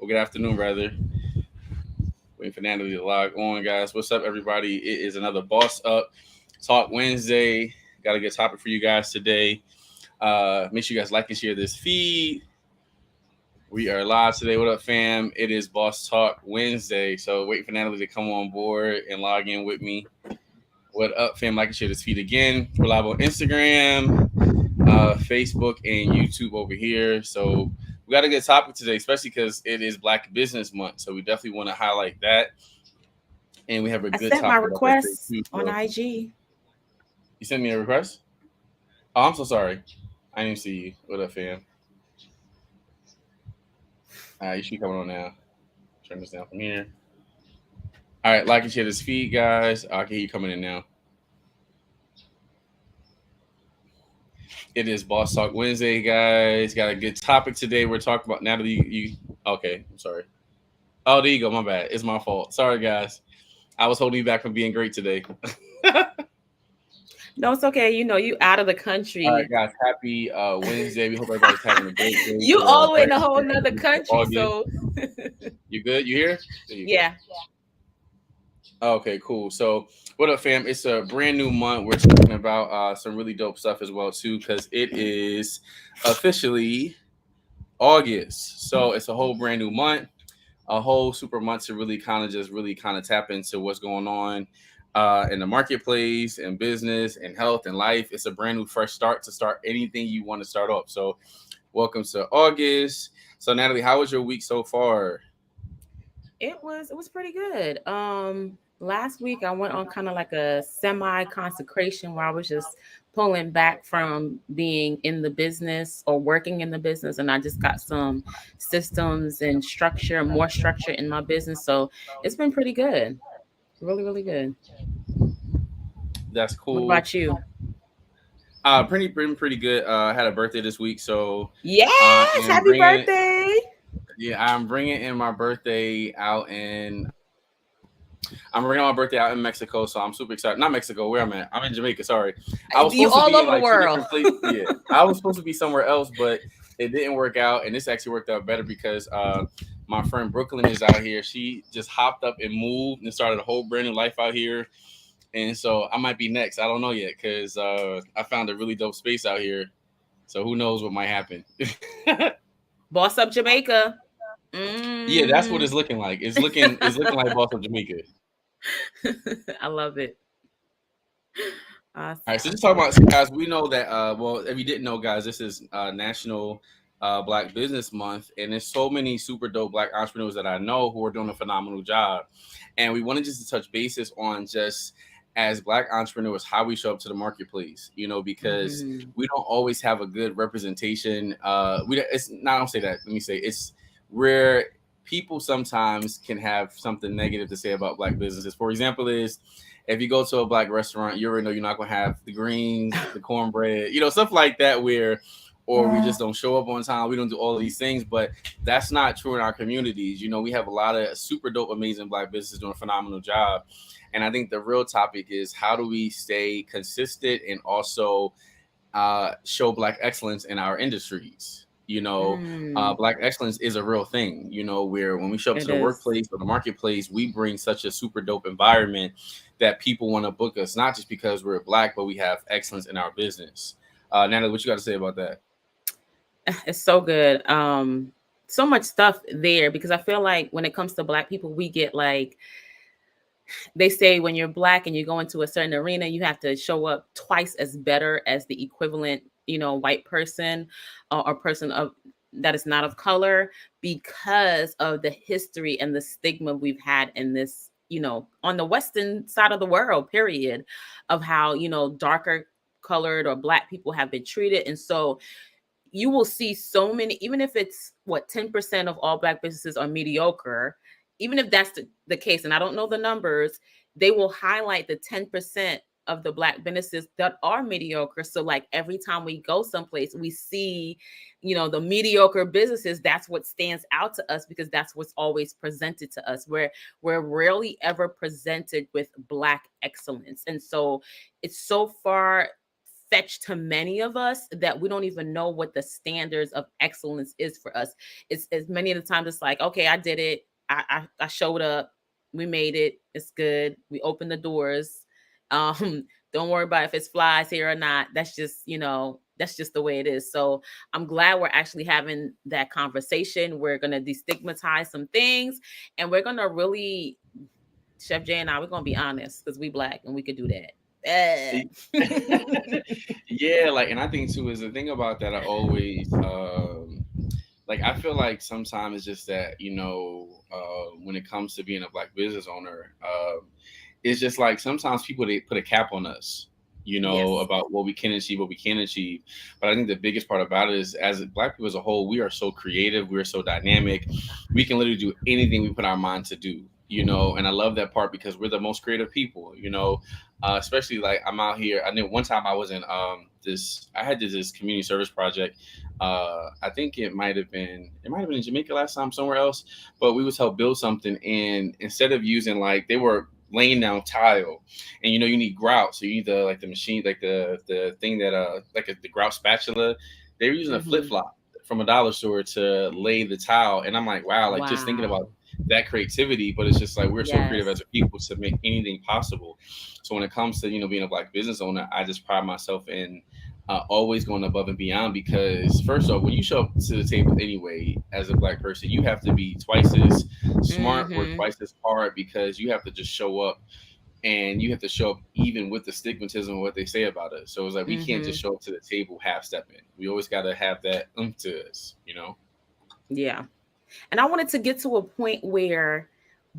good afternoon, rather. Waiting for Natalie to log on, guys. What's up, everybody? It is another Boss Up Talk Wednesday. Got a good topic for you guys today. Make sure you guys like and share this feed. We are live today. What up, fam? It is Boss Talk Wednesday. So waiting for Natalie to come on board and log in with me. What up, fam? Like and share this feed again. We're live on Instagram, Facebook, and YouTube over here. So we got a good topic today, especially because it is Black Business Month. So we definitely want to highlight that. And we have a I good sent my topic about that today request too. on So IG. you sent me a request? Oh, I'm so sorry. I didn't see you. What up, fam? All right, you should be coming on now. Turn this down from here. All right, like and share this feed, guys. I can hear you coming in now. It is Boss Talk Wednesday, guys. Got a good topic today. We're talking about Natalie. You okay? I'm sorry. Oh, there you go. My bad. It's my fault. Sorry, guys. I was holding you back from being great today. No, it's okay. You out of the All right, country. guys. Happy Wednesday. We hope everybody's having a great day You for all the way Black in a whole History nother Month for country. August. So You good? You here? There you go. yeah. Okay, cool. So, what up, fam? It's a brand new month. We're talking about some really dope stuff as well, too, because it is officially August. So, it's a whole brand new month, a whole super month to really kind of tap into what's going on in the marketplace and business and health and life. It's a brand new fresh start to start anything you want to start off. So, welcome to August. So, Natalie, how was your week so far? It was pretty good. Last week I went on kind of like a semi consecration where I was just pulling back from being in the business or working in the business, and I just got some systems and structure, more structure in my business. So it's been pretty good. Really, really good. That's What cool. about you? Pretty good. I had a birthday this week, so I Yes, am happy bringing birthday. I'm bringing in my birthday out in I'm bringing my birthday out in Mexico, so I'm super excited. Not Mexico, where I'm at. I'm in Jamaica. Sorry, I was You supposed to all be in over the like two world. different places. Yeah, I was supposed to be somewhere else, but it didn't work out, and this actually worked out better because my friend Brooklyn is out here. She just hopped up and moved and started a whole brand new life out here. And so I might be next. I don't know yet because I found a really dope space out here. So who knows what might happen? Boss up Jamaica. Yeah, that's what Mm. it's looking like. It's looking like Boss of Jamaica. I love it. Awesome, All right, so just talking awesome. about so guys, we know that well, if you didn't know, guys, this is National Black Business Month, and there's so many super dope Black entrepreneurs that I know who are doing a phenomenal job, and we wanted just to touch bases on just as Black entrepreneurs how we show up to the marketplace, because Mhm. we don't always have a good representation. It's not. I don't say that. Let me say it's where people sometimes can have something negative to say about Black businesses. For example, is if you go to a Black restaurant, you already know you're not gonna have the greens, the cornbread, stuff like that. Or we just don't show up on time. We don't do all of these things, but that's not true in our communities. We have a lot of super dope, amazing Black businesses doing a phenomenal job. And I think the real topic is how do we stay consistent and also show Black excellence in our industries. Mm, Black excellence is a real thing. Where when we show up to it the is. workplace or the marketplace, we bring such a super dope environment that people want to book us, not just because we're Black, but we have excellence in our business. Natalie, what you got to say about that? It's so good. So much stuff there because I feel like when it comes to Black people, we get like they say when you're Black and you go into a certain arena, you have to show up twice as better as the equivalent, white person or person of that is not of color because of the history and the stigma we've had in this, on the Western side of the world, period, of how, darker colored or Black people have been treated. And so you will see so many, even if it's what 10% of all Black businesses are mediocre, even if that's the case, and I don't know the numbers, they will highlight the 10% of the Black businesses that are mediocre. So like every time we go someplace, we see, the mediocre businesses, that's what stands out to us because that's what's always presented to us. We're rarely ever presented with Black excellence. And so it's so far fetched to many of us that we don't even know what the standards of excellence is for us. It's as many of the times it's like, okay, I did it. I showed up. We made it. It's good. We opened the doors. Don't worry about if it's flies here or not. That's just, that's just the way it is. So I'm glad we're actually having that conversation. We're gonna destigmatize some things, and we're gonna really, Chef Jay and I, we're gonna be honest because we Black and we could do that. Yeah, like, and I think too is the thing about that. I always like, I feel like sometimes it's just that, when it comes to being a Black business owner, it's just like sometimes people, they put a cap on us, Yes. about what we can achieve, what we can't achieve. But I think the biggest part about it is, as Black people as a whole, we are so creative, we are so dynamic, we can literally do anything we put our mind to do. And I love that part because we're the most creative people. Especially like I'm out here. I know one time I was in I had this community service project. I think it might have been in Jamaica last time, somewhere else, but we was help build something, and instead of using, like, they were laying down tile, and you need grout, so you need the machine, like the thing that the grout spatula. They were using a flip Hmm. flop from a dollar store to lay the tile, and I'm like, wow, like, just thinking about Wow. that creativity. But it's just like we're so creative as Yes. a people to make anything possible. So when it comes to being a Black business owner, I just pride myself in always going above and beyond, because first off, when you show up to the table anyway as a Black person, you have to be twice as smart, work Hmm. twice as hard, because you have to just show up, and you have to show up even with the stigmatism of what they say about us. So it's like we can't just Hmm. show up to the table half stepping. We always got to have that to us. Yeah. And I wanted to get to a point where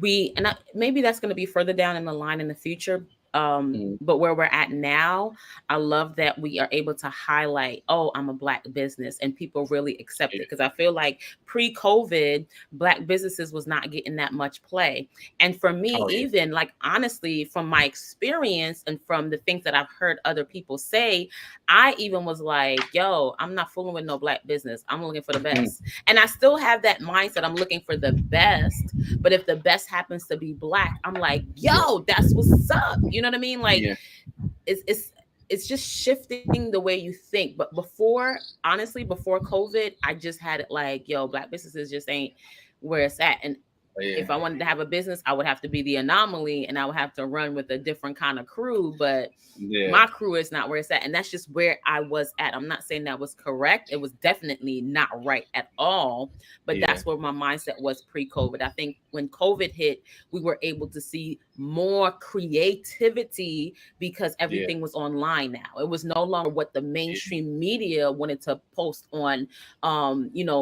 maybe that's going to be further down in the line in the future. Mm. But where we're at now, I love that we are able to highlight, oh, I'm a Black business, and people really accept Yeah. it. Because I feel like pre-COVID, Black businesses was not getting that much play. And for me, Oh yeah. even like honestly, from my experience and from the things that I've heard other people say, I even was like, yo, I'm not fooling with no Black business. I'm looking for the best. And I still have that mindset. I'm looking for the best. But if the best happens to be Black, I'm like, Yeah. yo, that's what's up. You know what I mean? Like Yeah. it's just shifting the way you think. But before, honestly, before COVID, I just had it like, yo, Black businesses just ain't where it's at. And Yeah. if I wanted to have a business, I would have to be the anomaly and I would have to run with a different kind of crew. But Yeah. my crew is not where it's at. And that's just where I was at. I'm not saying that was correct. It was definitely not right at all. But Yeah. that's where my mindset was pre-COVID. I think when COVID hit, we were able to see more creativity because Yeah. everything was online now. It was no longer what the Yeah. mainstream media wanted to post on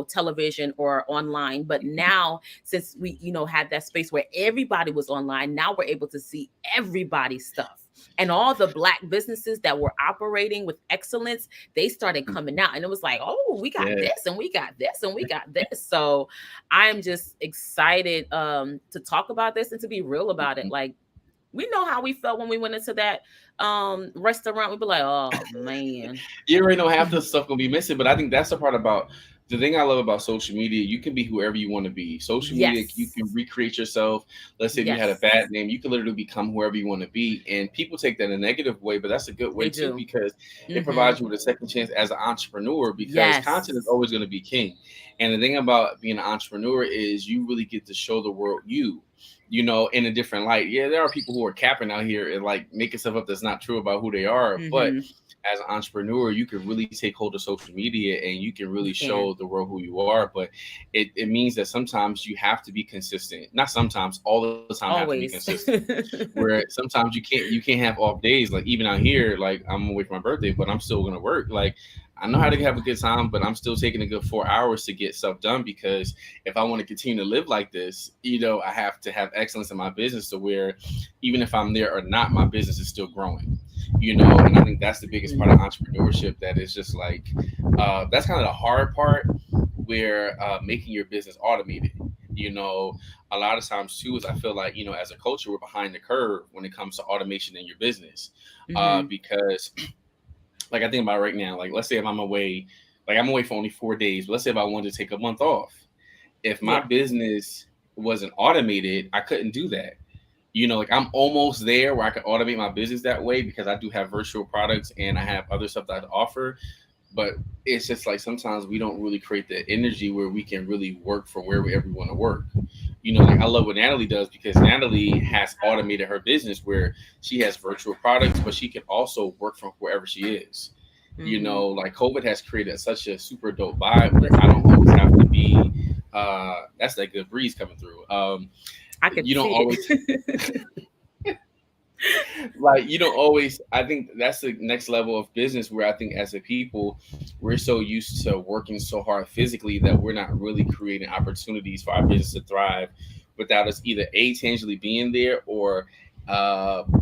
television or online. But now, since we had that space where everybody was online, now we're able to see everybody's stuff. And all the Black businesses that were operating with excellence, they started coming out, and it was like, oh, we got Yeah. this and we got this and we got this. So I am just excited to talk about this and to be real about it. Like, we know how we felt when we went into that restaurant. We'd be like, oh man. You already know half the stuff gonna be missing, but I think that's the part about the thing I love about social media. You can be whoever you want to be. Social media, you Yes. can recreate yourself. Let's say if you had a Yes. bad name, you can literally become whoever you want to be. And people take that in a negative way, but that's a good way They too, do. because it Hmm. provides you with a second chance as an entrepreneur, because content is Yes. always going to be king. And the thing about being an entrepreneur is you really get to show the world in a different light. Yeah, there are people who are capping out here and like making stuff up that's not true about who they are, but Hmm. as an entrepreneur, you can really take hold of social media and you can You really can. show the world who you are. But it means that sometimes you have to be consistent. Not sometimes, all the time have to be Always. consistent. Where sometimes you can't have off days. Like even out here, like I'm away for my birthday, but I'm still gonna work. Like I know how to have a good time, but I'm still taking a good 4 hours to get stuff done, because if I want to continue to live like this, I have to have excellence in my business to where even if I'm there or not, my business is still growing. And I think that's the biggest part of Mhm. entrepreneurship, that is just like that's kind of the hard part, where making your business automated. A lot of times too is I feel like as a culture we're behind the curve when it comes to automation in your business, Mhm. because like I think about right now, like let's say if I'm away, like I'm away for only 4 days, but let's say if I wanted to take a month off, if my Yeah. business wasn't automated, I couldn't do that. Like I'm almost there where I can automate my business that way because I do have virtual products and I have other stuff that I offer. But it's just like sometimes we don't really create the energy where we can really work from wherever we want to work. Like I love what Natalie does because Natalie has automated her business where she has virtual products, but she can also work from wherever she is. Like COVID has created such a super dope vibe where I don't always have to be. That's that good breeze coming through. I could You don't see always it. like you don't always. I think that's the next level of business where I think as a people we're so used to working so hard physically that we're not really creating opportunities for our business to thrive without us either tangibly being there or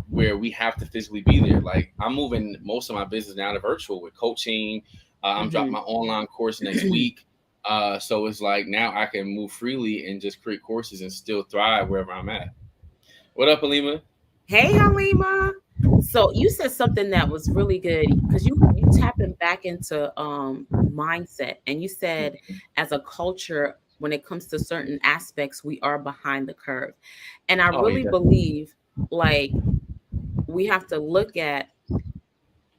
where we have to physically be there. Like I'm moving most of my business now to virtual with coaching. I'm dropping my online course next week. So it's like now I can move freely and just create courses and still thrive wherever I'm at. What up, Alima? Hey, Halima. So you said something that was really good because you tapping back into mindset, and you said as a culture when it comes to certain aspects we are behind the curve. And I Oh, really yeah. believe like we have to look at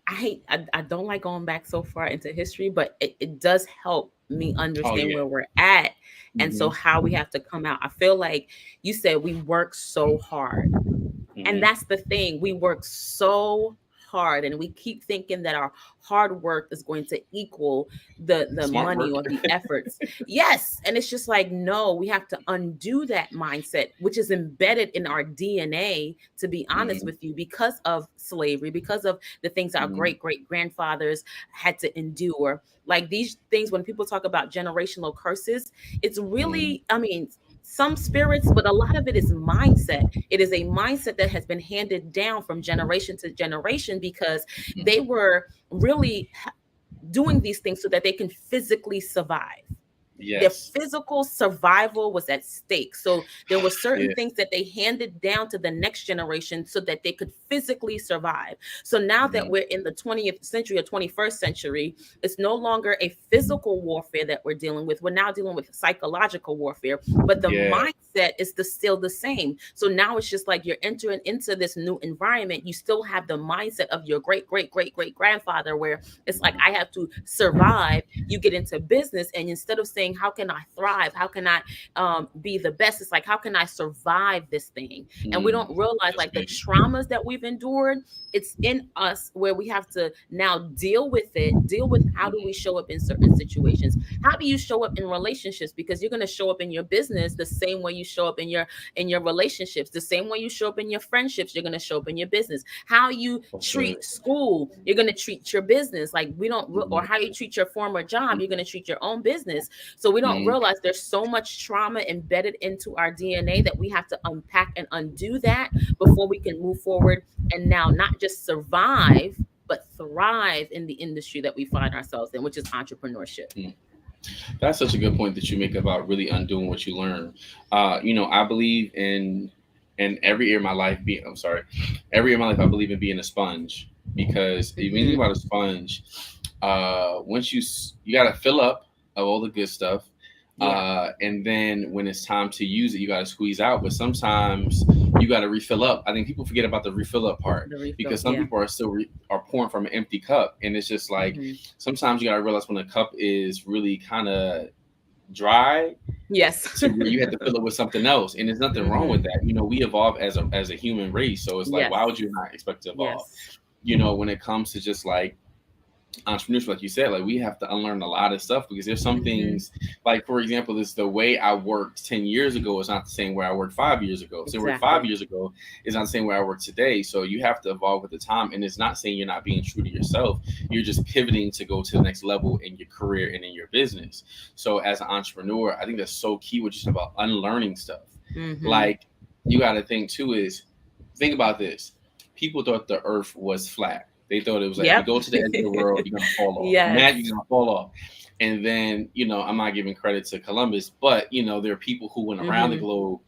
I don't like going back so far into history, but it does help me Oh, understand yeah. where we're at and so Hmm. how we have to come out. I feel like you said we work so hard, and Hmm. that's the thing. We work so hard and we keep thinking that our hard work is going to equal the Smart money work. or the efforts. Yes, and it's just like no, we have to undo that mindset which is embedded in our DNA, to be honest Hmm. with you, because of slavery, because of the things our Hmm. great grandfathers had to endure. Like these things, when people talk about generational curses, it's Hmm. really, I mean, some spirits, but a lot of it is mindset. It is a mindset that has been handed down from generation to generation because they were really doing these things so that they can physically survive. Their Yes. physical survival was at stake. So there were certain Yeah. things that they handed down to the next generation so that they could physically survive. So now that Hmm. we're in the 20th century or 21st century, it's no longer a physical warfare that we're dealing with. We're now dealing with psychological warfare, but the Yeah. mindset is still the same. So now it's just like you're entering into this new environment. You still have the mindset of your great grandfather, where it's like, I have to survive. You get into business, and instead of saying, how can I thrive? How can I be the best? It's like, how can I survive this thing? And we Mm. don't realize That's like the big. traumas that we've endured, it's in us where we have to now deal with it, deal with how do we show up in certain situations? How do you show up in relationships? Because you're going to show up in your business the same way you show up in your relationships, the same way you show up in your friendships, you're going to show up in your business. How you For sure. treat school, you're going to treat your business. Like we don't or Hmm. how you treat your former job, you're going to treat your own business. So we don't Hmm. realize there's so much trauma embedded into our DNA that we have to unpack and undo that before we can move forward and now not just survive but thrive in the industry that we find ourselves in, which is entrepreneurship. That's such a good point that you make about really undoing what you learn. I believe in every area of my life being. I'm sorry, every area of my life I believe in being a sponge because when you think Hmm. about a sponge, once you got to fill up of all the good stuff, Yeah. and then when it's time to use it, you got to squeeze out. But sometimes you got to refill up. I think people forget about the refill up part The refill. because some Yeah. people are still are pouring from an empty cup, and it's just like Hmm. sometimes you got to realize when a cup is really kind of dry Yes. to where you have to fill it with something else, and there's nothing wrong with Hmm. that. We evolve as a human race, so it's like why would Yes. you not expect to evolve? Yes. When it comes to just like entrepreneurship, like you said, like we have to unlearn a lot of stuff because there's some Hmm. things, like for example, this the way I worked 10 years ago is not the same way I worked 5 years ago. So work five Exactly. years ago is not the same way I work today. So you have to evolve with the time. And it's not saying you're not being true to yourself. You're just pivoting to go to the next level in your career and in your business. So as an entrepreneur, I think that's so key, which is about unlearning stuff. Hmm. Like you got to think too is think about this. People thought the earth was flat. They thought it was like if you Yep. go to the edge of the world, you're gonna fall off. Mad, Yes. you're gonna fall off. And then, I'm not giving credit to Columbus, but there are people who went around the Hmm. globe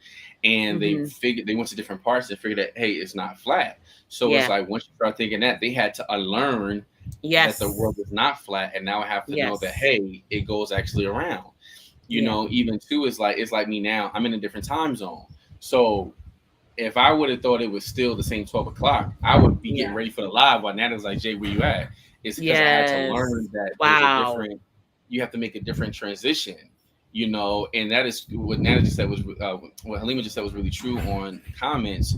and Hmm. they went to different parts and figured that hey, it's not flat. So it's Yeah. like once you start thinking that, they had to unlearn that the world Yes. is not flat, and now I have to know that Yes. hey, it goes actually around. Yeah. Even too is like it's like me now. I'm in a different time zone, so if I would have thought it was still the same 12 o'clock, I would be getting Yeah. ready for the live while Natalie's like, Jay, where you at? It's because I had to learn Yes. that there's a Wow. different, you have to make a different transition, and that is what Natalie just said was, what Halima just said was really true on comments,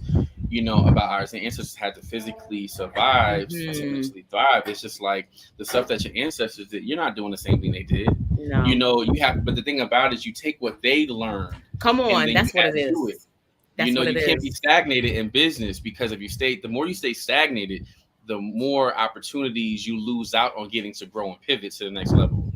about our ancestors had to physically survive to Hmm. mentally thrive. It's just like the stuff that your ancestors did, you're not doing the same thing they did. No. You have, but the thing about it is you take what they learned Come and on. then you That's what add it to it. is. That's what You it can't be is. stagnated in business because if you stay, the more you stay stagnated, the more opportunities you lose out on getting to grow and pivot to the next level.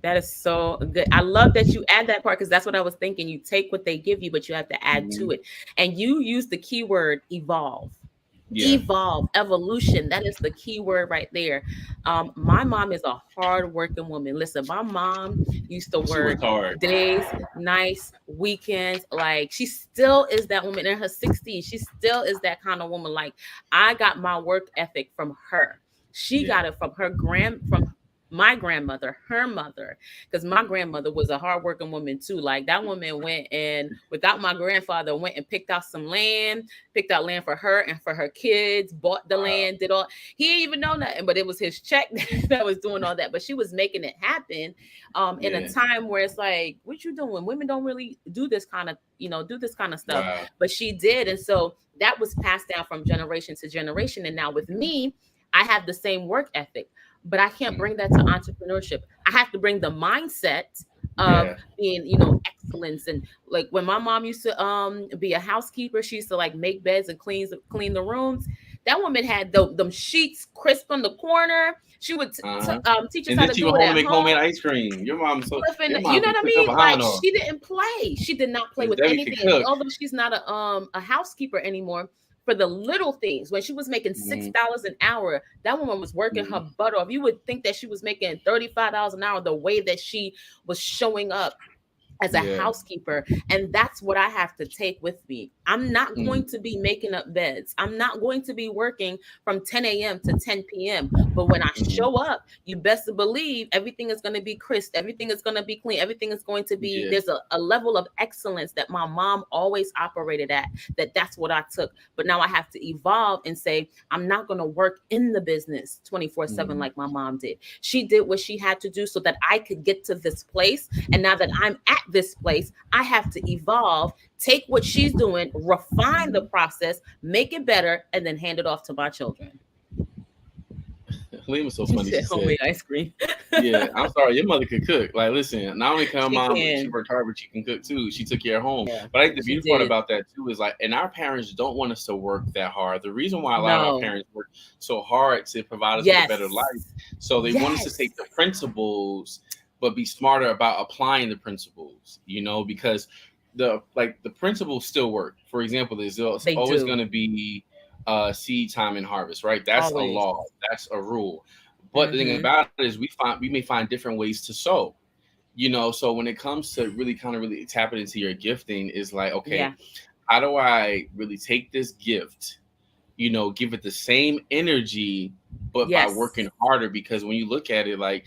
That is so good. I love that you add that part because that's what I was thinking. You take what they give you, but you have to add to Hmm. it. And you use the keyword evolve. Yeah, Evolve, evolution. That is the key word right there. My mom is a hard-working woman. Listen, my mom used to she work worked hard. days, nights, weekends. Like she still is that woman in her 60s. She still is that kind of woman. Like I got my work ethic from her. She Yeah. got it from my grandmother, her mother, because my grandmother was a hardworking woman too. Like that woman went and without my grandfather, went and picked out land for her and for her kids, bought the Wow. land, did all. He didn't even know nothing, but it was his check that was doing all that. But she was making it happen in a Yeah. time where it's like, what you doing? Women don't really do this kind of, do this kind of stuff. Wow. But she did. And so that was passed down from generation to generation. And now with me, I have the same work ethic, but I can't Mhm. bring that to entrepreneurship. I have to bring the mindset of Yeah. being, excellence. And like when my mom used to be a housekeeper, she used to like make beds and clean the rooms. That woman had them sheets crisp on the corner. She would Uh-huh. teach us And how then to she do went it home to at make homemade home. ice cream. Flipping, Your you mom know can what I cook her mean? Like behind off. she didn't play. She did not play Miss with Debbie could anything. And cook. although she's not a housekeeper anymore, for the little things, when she was making six Hmm. dollars an hour, that woman was working her Hmm. butt off. You would think that she was making $35 an hour the way that she was showing up as a Yeah. housekeeper. And that's what I have to take with me. I'm not Hmm. going to be making up beds. I'm not going to be working from 10 a.m. to 10 p.m. But when I Hmm. show up, you best to believe everything is going to be crisp, everything is going to be clean, everything is going to be, Yeah. there's a level of excellence that my mom always operated at, that's what I took. But now I have to evolve and say I'm not going to work in the business 24/7 Hmm. like my mom did. She did what she had to do so that I could get to this place. And now that I'm at this place, I have to evolve, take what she's doing, refine the Hmm. process, make it better, and then hand it off to my children. Halima was so She funny. She said said, homemade ice cream. yeah, I'm sorry, your mother could cook. Like, listen, not only can her She mom, she can. worked hard, but she can cook too. She took care of home. Yeah, But I think the she beautiful part did. about that too is like, and our parents don't want us to work that hard. The reason why a lot of our No. parents work so hard to provide us with a better life, Yes. so they want us to Yes. take the principles, but be smarter about applying the principles. Because the principles still work. For example, there's They always do. going to be seed time and harvest, right? That's a Always. law. That's a rule. But the thing Mm-hmm. about it is we may find different ways to sow. So when it comes to really kind of really tapping into your gifting, is like, okay, Yeah. how do I really take this gift, give it the same energy, but by Yes. working harder? Because when you look at it, like,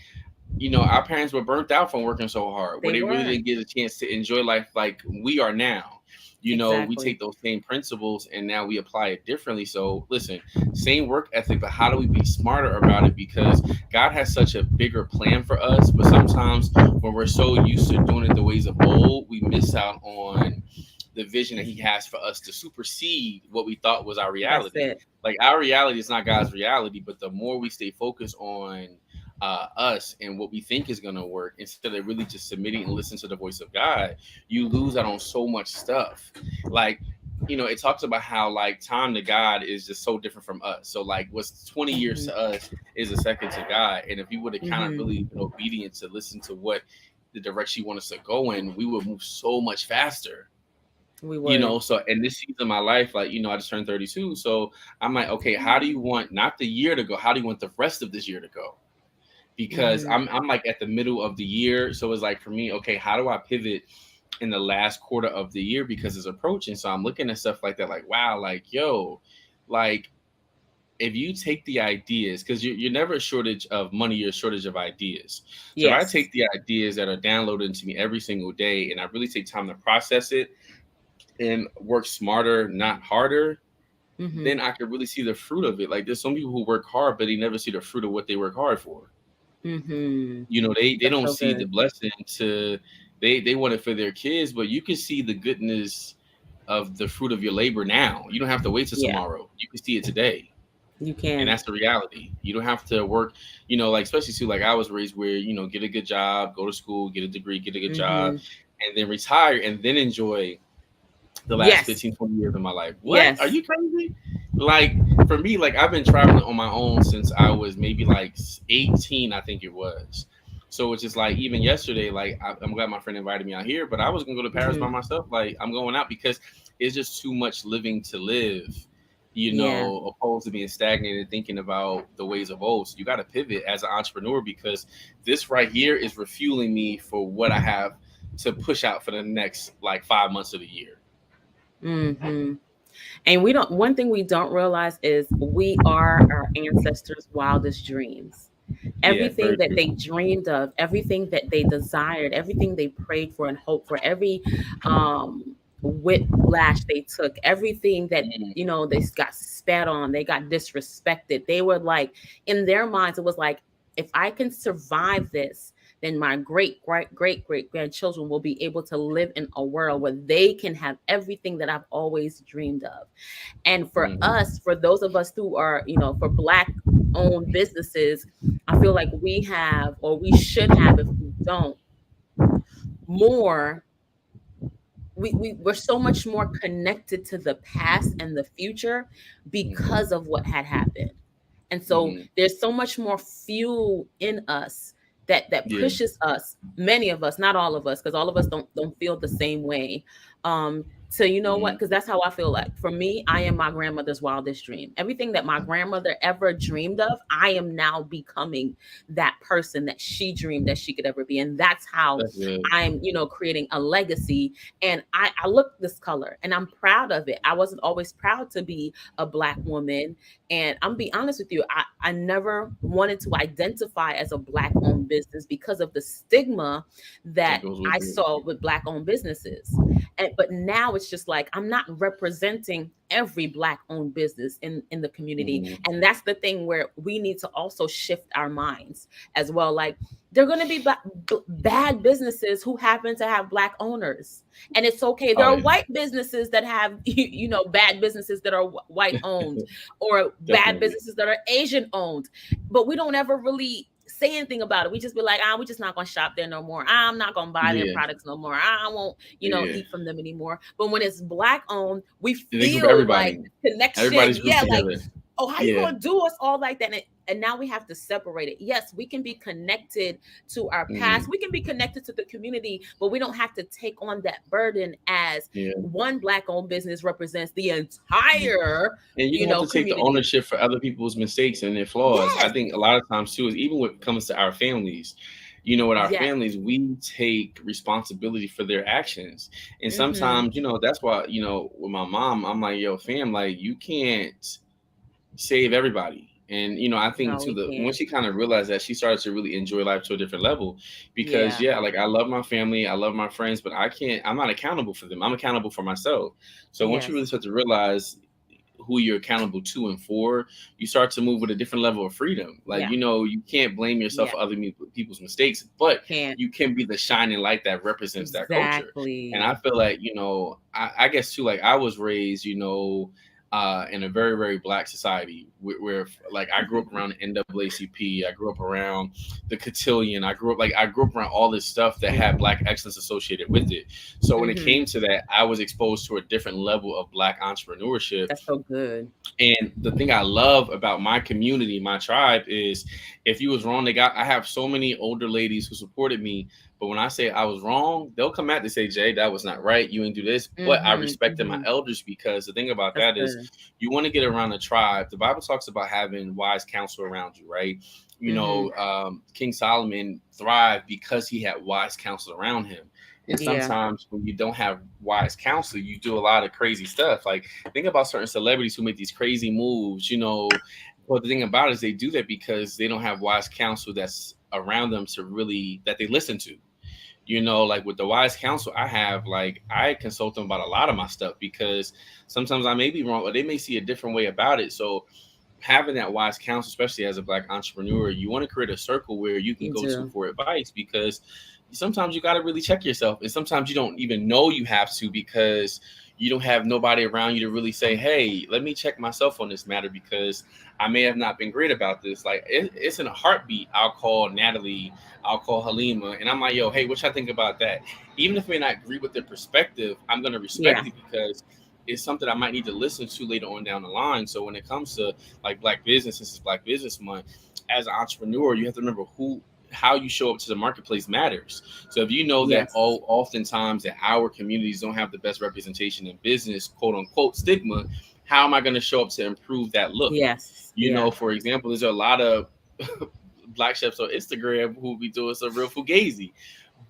our parents were burnt out from working so hard, where They they really were. didn't get a chance to enjoy life like we are now. We Exactly. take those same principles and now we apply it differently. So listen, same work ethic, but how do we be smarter about it? Because God has such a bigger plan for us, but sometimes when we're so used to doing it the ways of old, we miss out on the vision that He has for us to supersede what we thought was our That's reality. it. Like, our reality is not God's reality, but the more we stay focused on us and what we think is going to work, instead of really just submitting and listening to the voice of God, you lose out on so much stuff. Like, it talks about how like time to God is just so different from us. So like what's 20 years Mm-hmm. to us is a second to God. And if we would have kind of Mm-hmm. really been obedient to listen to what the direction you want us to go in, we would move so much faster. We would. So in this season of my life, like, I just turned 32. So I'm like, okay, how do you want not the year to go? How do you want the rest of this year to go? Because Mm-hmm. I'm like at the middle of the year. So it's like for me, okay, how do I pivot in the last quarter of the year because it's approaching? So I'm looking at stuff like that, like, wow, like, yo, like, if you take the ideas, because you're never a shortage of money, you're a shortage of ideas. So if I Yes. take the ideas that are downloaded into me every single day and I really take time to process it, and work smarter, not harder, Mm-hmm. then I could really see the fruit of it. Like there's some people who work hard, but they never see the fruit of what they work hard for. Mm-hmm. You know, they That's don't so see the good. blessing to they want it for their kids, but you can see the goodness of the fruit of your labor now. You don't have to wait till Yeah, tomorrow. You can see it today. you And can. that's the reality. You don't have to work, like especially too, like I was raised where, get a good job, go to school, get a degree, get a good job, Mm-hmm. and then retire and then enjoy the last Yes. 15, 20 years of my life. What? Are Yes. you crazy? Like for me, like I've been traveling on my own since I was maybe like 18, I think it was. So it's just like even yesterday, like I'm glad my friend invited me out here, but I was gonna go to Paris by Mm-hmm. myself. Like I'm going out because it's just too much living to live, Yeah. opposed to being stagnated and thinking about the ways of old. So you got to pivot as an entrepreneur because this right here is refueling me for what I have to push out for the next like 5 months of the year. Mm-hmm. And we don't, one thing we don't realize is we are our ancestors' wildest dreams. Yeah, Everything very that true. they dreamed of, everything that they desired, everything they prayed for and hoped for, every whiplash they took, everything that, Mm, they got spat on, they got disrespected. They were like, in their minds, it was like, if I can survive this, then my great grandchildren will be able to live in a world where they can have everything that I've always dreamed of. And for mhm, us, for those of us who are, for Black owned businesses, I feel like we have, or we should have, if we don't, more. We're so much more connected to the past and the future because mhm, of what had happened. And so mhm. there's so much more fuel in us that Yeah. pushes us, many of us, not all of us, because all of us don't feel the same way. So you know what? Mhm, Because that's how I feel like. For me, I am my grandmother's wildest dream. Everything that my grandmother ever dreamed of, I am now becoming that person that she dreamed that she could ever be. And that's how that's good. I'm, creating a legacy. And I look this color and I'm proud of it. I wasn't always proud to be a Black woman, and I'm be honest with you, I never wanted to identify as a Black owned business because of the stigma That that goes I with it. saw with Black owned businesses. But now it's just like I'm not representing every Black owned business in the community. Mhm, And that's the thing where we need to also shift our minds as well. Like there are going to be bad businesses who happen to have Black owners, and it's okay. There oh are yeah, white businesses that have bad businesses that are white owned, or bad definitely. businesses that are Asian owned, but we don't ever really say anything about it. We just be like, we're just not gonna shop there no more. I'm not gonna buy their Yeah, products no more. I won't, yeah. eat from them anymore. But when it's Black owned, we And they group feel like everybody. connection. Everybody's grouped Yeah, like, together. oh, how you Yeah. gonna do us all like that? And now we have to separate it. Yes, we can be connected to our past. Mhm, We can be connected to the community, but we don't have to take on that burden as yeah. one Black owned business represents the entire, And you don't have to take the community. ownership for other people's mistakes and their flaws. I Yes. think a lot of times too is even when it comes to our families, with our Yes. families, we take responsibility for their actions. And Mm-hmm. sometimes, that's why, with my mom, I'm like, yo, fam, like you can't save everybody. And I think No, too we the when can't. she kind of realized that, she started to really enjoy life to a different level. Because Yeah. yeah, like I love my family, I love my friends, but I'm not accountable for them. I'm accountable for myself. So once you really Yes. start to realize who you're accountable to and for, you start to move with a different level of freedom. Like, Yeah. you can't blame yourself Yeah. for other people's mistakes, but Can't. you can be the shining light that represents that culture. And I Exactly. feel like, I guess too, like I was raised, in a very, very Black society where like I grew up around the NAACP, I grew up around the cotillion, I grew up around all this stuff that had Black excellence associated with it. So when it Mm-hmm. came to that, I was exposed to a different level of Black entrepreneurship. That's so good. And the thing I love about my community, my tribe, is if you was wrong, I have so many older ladies who supported me. But when I say I was wrong, they'll come out and say, Jay, that was not right. You ain't do this. But I Mm-hmm. respected my Mm-hmm. elders, because the thing about That's that is good. you want to get around a tribe. The Bible talks about having wise counsel around you, right? Mm-hmm. King Solomon thrived because he had wise counsel around him. And Yeah. sometimes when you don't have wise counsel, you do a lot of crazy stuff. Like think about certain celebrities who make these crazy moves. But the thing about it is they do that because they don't have wise counsel that's around them that they listen to. You know, like with the wise counsel I have, like I consult them about a lot of my stuff because sometimes I may be wrong or they may see a different way about it. So having that wise counsel, especially as a black entrepreneur, you want to create a circle where you can You go to do. for advice because sometimes you got to really check yourself. And sometimes you don't even know you have to because you don't have nobody around you to really say, hey, let me check myself on this matter because I may have not been great about this. Like it's in a heartbeat. I'll call Natalie, I'll call Halima, and I'm like, yo, hey, what y'all think about that? Even if I may not agree with their perspective, I'm going to respect Yeah. it because it's something I might need to listen to later on down the line. So when it comes to like black business, this is Black Business Month. As an entrepreneur, you have to remember how you show up to the marketplace matters. So if you know that Yes. oftentimes that our communities don't have the best representation in business, quote unquote stigma, how am I going to show up to improve that look? Yes. You Yeah. know, for example, there's a lot of black chefs on Instagram who be doing some real fugazi.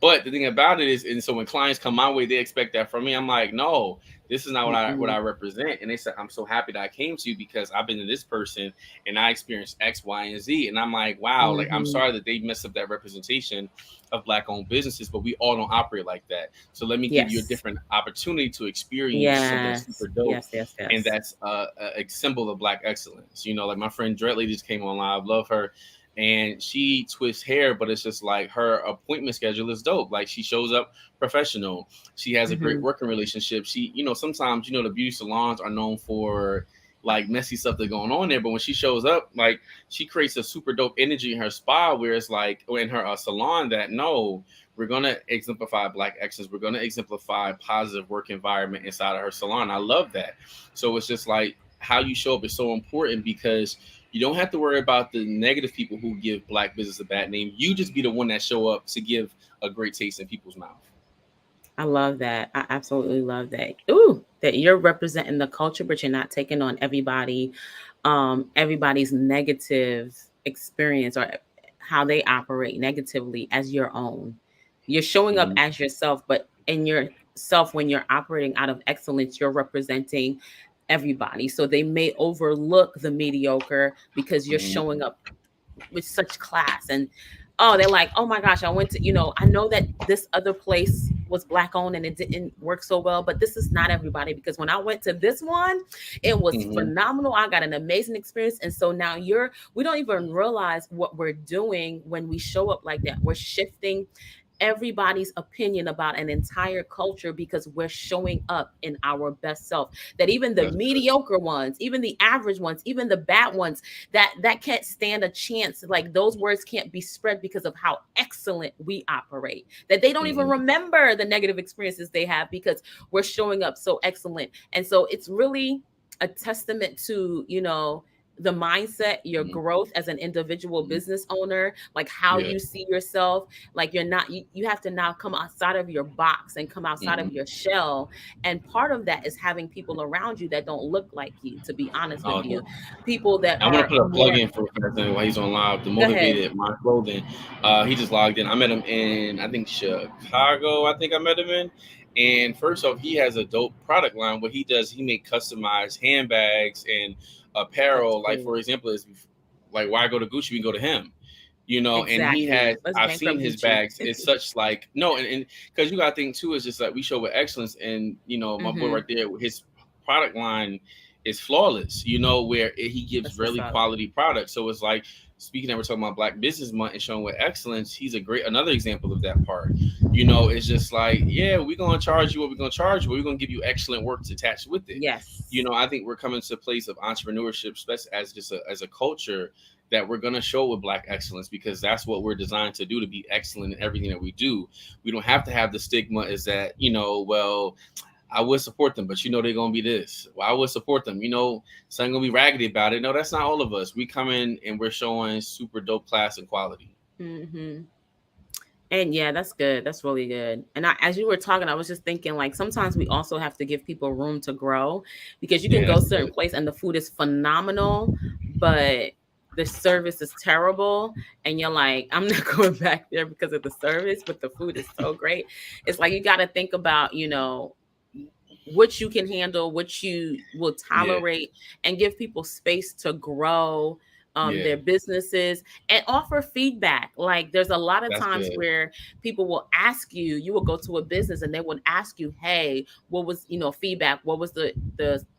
But the thing about it is, and so when clients come my way, they expect that from me. I'm like, no, this is not what I Mm-mm. represent. And they said, I'm so happy that I came to you because I've been to this person and I experienced X, Y, and Z. And I'm like, wow, like I'm Mm-hmm. sorry that they messed up that representation of black owned businesses, but we all don't operate like that. So let me give you a Yes. different opportunity to experience something Yes. super dope. Yes. Yes. And Yes. that's a symbol of black excellence. You know, like my friend Dreadley just came on live. Love her, and she twists hair, but it's just like her appointment schedule is dope. Like she shows up professional. She has a great Mm-hmm. working relationship. She, you know, sometimes, you know, the beauty salons are known for like messy stuff that's going on there, but when she shows up, like she creates a super dope energy in her spa where it's like, or in her salon that no, we're gonna exemplify black excellence. We're gonna exemplify positive work environment inside of her salon. I love that. So it's just like how you show up is so important because you don't have to worry about the negative people who give black business a bad name. You just be the one that show up to give a great taste in people's mouth. I love that. I absolutely love that. Ooh, that you're representing the culture, but you're not taking on everybody's negative experience or how they operate negatively as your own. You're showing up Mm-hmm. as yourself, but in yourself, when you're operating out of excellence, you're representing everybody. So they may overlook the mediocre because you're Mm-hmm. showing up with such class and oh they're like, oh my gosh, I went to, I know that this other place was black owned and it didn't work so well, but this is not everybody, because when I went to this one, it was Mm-hmm. phenomenal. I got an amazing experience. And so now we don't even realize what we're doing when we show up like that. We're shifting everybody's opinion about an entire culture because we're showing up in our best self. That even the That's good. mediocre ones, even the average ones, even the bad ones, that can't stand a chance. Like those words can't be spread because of how excellent we operate. That they don't even Mm-hmm. remember the negative experiences they have because we're showing up so excellent. And so it's really a testament to, the mindset, your Mm-hmm. growth as an individual Mm-hmm. business owner, like how Yeah. you see yourself. Like you're not, you have to now come outside of your box and come outside of Mm-hmm. your shell. And part of that is having people around you that don't look like you, to be honest with Oh, you. no. People that I want are to put a plug more, in for Fast while he's on live. The go ahead. Motivated My Clothing. He just logged in. I met him in I think Chicago. I think I met him in. And first off, he has a dope product line. What he does, he make customized handbags and That's apparel. Like cool. for example, is like why go to Gucci? We can go to him. You know, and he has. Exactly. Let's I've bankrupt seen his Gucci. bags. It's such like no, and because you got to think too, it's just like we show with excellence, and you know, my boy Hmm. right there, his product line is flawless. You know, where he gives That's what's really up. quality products. So it's like speaking that we're talking about Black Business Month and showing with excellence. He's a great another example of that part. You know, it's just like yeah, we're gonna charge you what we're gonna charge you, but we're gonna give you excellent work attached with it. You Yes. know, I think we're coming to a place of entrepreneurship, especially as just as a culture that we're going to show with black excellence because that's what we're designed to do, to be excellent in everything that we do. We don't have to have the stigma is that, you know, well, I would support them, but you know they're gonna be this. Well, I would support them, you know, some gonna be raggedy about it. No, that's not all of us. We come in and we're showing super dope class and quality. Hmm. And yeah, that's good. That's really good. And as you were talking, I was just thinking like sometimes we also have to give people room to grow, because you can Yeah, go that's certain good. place and the food is phenomenal, but the service is terrible. And you're like, I'm not going back there because of the service, but the food is so great. It's like you got to think about, what you can handle, what you will Yeah. tolerate, and give people space to grow. Yeah, their businesses, and offer feedback. Like there's a lot of that's times good. where people will ask you, you will go to a business and they would ask you, hey, what was, feedback? What was the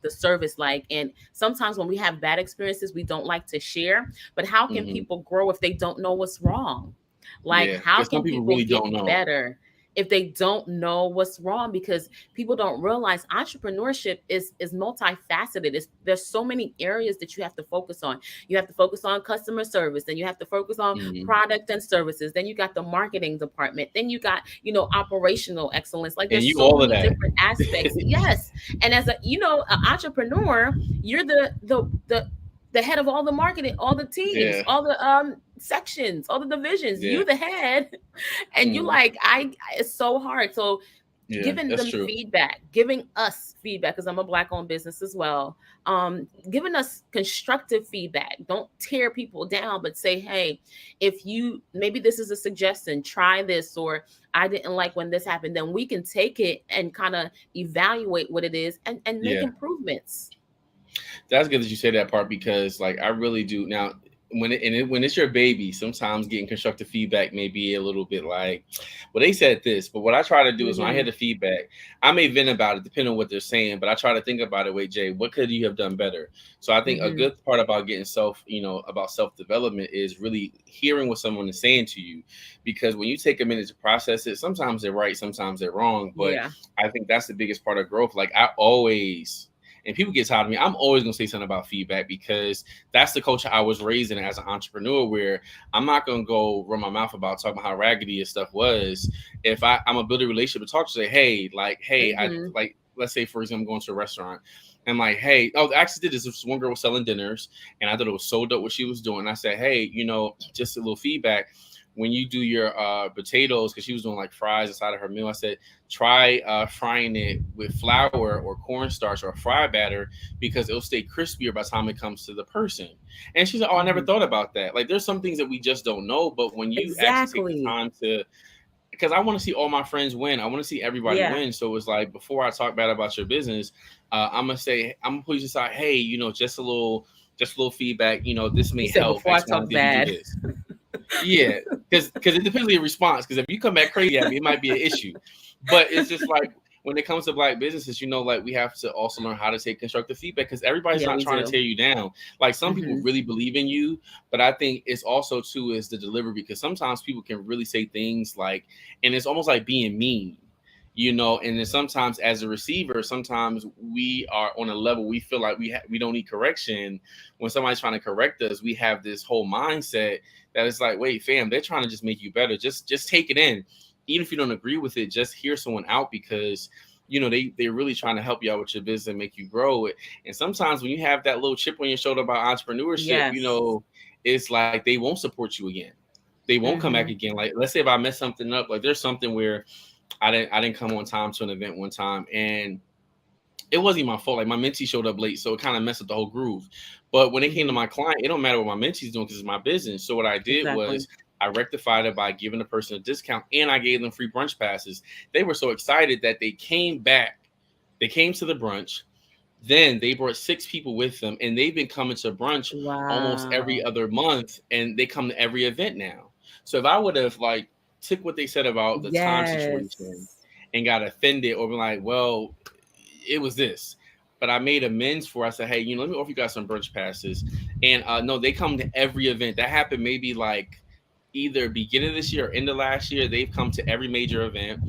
service like? And sometimes when we have bad experiences, we don't like to share. But how can Hmm. people grow if they don't know what's wrong? Like, Yeah, how because some can people people really get don't know. better if they don't know what's wrong? Because people don't realize entrepreneurship is multifaceted. There's so many areas that you have to focus on. You have to focus on customer service, then you have to focus on Hmm. product and services, then you got the marketing department, then you got, operational excellence. Like And there's you so all of many that. different aspects. Yes. And as a, an entrepreneur, you're the head of all the marketing, all the teams, Yeah, all the sections, all the divisions. yeah, You the head, and you mm, like I. It's so hard. So yeah. giving That's them true. feedback, giving us feedback, because I'm a black owned business as well. Giving us constructive feedback. Don't tear people down, but say, hey, if you maybe this is a suggestion, try this, or I didn't like when this happened, then we can take it and kind of evaluate what it is and make Yeah. improvements. That's good that you say that part because, like, I really do now. When it's your baby, sometimes getting constructive feedback may be a little bit like, well, they said this, but what I try to do is when I hear Hmm. the feedback, I may vent about it depending on what they're saying, but I try to think about it. Wait, Jay, what could you have done better? So I think a Hmm. good part about getting about self development is really hearing what someone is saying to you, because when you take a minute to process it, sometimes they're right, sometimes they're wrong, but Yeah. I think that's the biggest part of growth. Like I always and people get tired of me. I'm always gonna say something about feedback because that's the culture I was raised in as an entrepreneur. Where I'm not gonna go run my mouth about talking about how raggedy his stuff was. If I'm a build a relationship to talk to say, hey, I Hmm. like let's say for example, I'm going to a restaurant. I'm like, hey, oh, I actually did this. This one girl was selling dinners, and I thought it was so dope what she was doing. I said, hey, just a little feedback. When you do your potatoes, because she was doing like fries inside of her meal, I said, try frying it with flour or cornstarch or fry batter because it'll stay crispier by the time it comes to the person. And she's like, oh, I never Hmm. thought about that. Like there's some things that we just don't know, but when you actually take the Exactly. time to, because I want to see all my friends win, I want to see everybody Yeah. win. So it's like before I talk bad about your business, I'm gonna put you aside. Hey, just a little feedback. This You may said help before I X, Y, and talk Z if you do bad. this. Yeah, because it depends on your response. Because if you come back crazy at me, it might be an issue. But it's just like when it comes to black businesses, like we have to also learn how to take constructive feedback because everybody's Yeah, not we trying to do. tear you down. Like some people Hmm. really believe in you, but I think it's also too is the delivery because sometimes people can really say things like, and it's almost like being mean. And then sometimes as a receiver, sometimes we are on a level we feel like we don't need correction. When somebody's trying to correct us, we have this whole mindset that it's like, wait, fam, they're trying to just make you better. Just take it in. Even if you don't agree with it, just hear someone out because they're really trying to help you out with your business and make you grow it. And sometimes when you have that little chip on your shoulder about entrepreneurship, Yes. it's like they won't support you again. They won't come back Hmm. again. Like let's say if I mess something up, like there's something where I didn't come on time to an event one time and it wasn't my fault. Like my mentee showed up late, so it kind of messed up the whole groove. But when it came to Hmm. my client, it don't matter what my mentee's doing because it's my business. So what I did Exactly. was I rectified it by giving the person a discount and I gave them free brunch passes. They were so excited that they came back. They came to the brunch. Then they brought 6 people with them, and they've been coming to brunch almost every Wow. other month, and they come to every event now. So if I would have like took what they said about the time situation Yes. and got offended or been like, well, it was this. But I made amends for. I said, hey, let me offer you guys some brunch passes. And no, they come to every event. That happened maybe like either beginning of this year or end of last year. They've come to every major event.